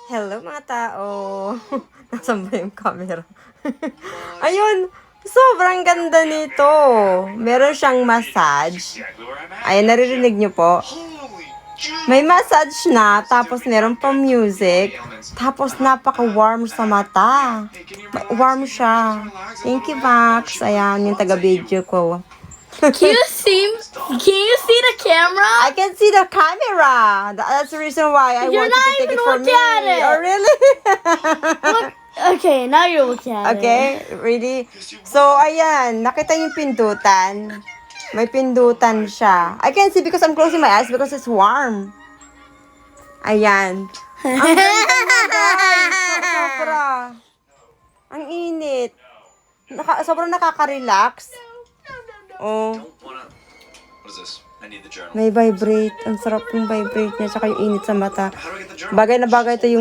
Hello mga tao. Nasaan ba yung camera? Ayun, sobrang ganda nito. Meron siyang massage. Ayan, naririnig niyo po. May massage na, tapos meron pa music. Tapos napaka-warm sa mata. Warm siya. Thank you, Max. Ayan, yung taga-video ko. Can you see the camera? I can see the camera. That's the reason why I You're want you to not take even it for me. looking at it. Oh, really? Look. Okay, now you're looking at it. Okay, really? So, ayan. Nakita yung pindutan. May pindutan siya. I can see because I'm closing my eyes because it's warm. Ayan. Ang ganda niya, guys. Sobra. Ang init. Sobrang nakaka-relax. Oh. What is this? I need the journal. May vibrate. Ang sarap yung vibrate niya. Tsaka yung init sa mata. How do I get the journal? Bagay na bagay ito yung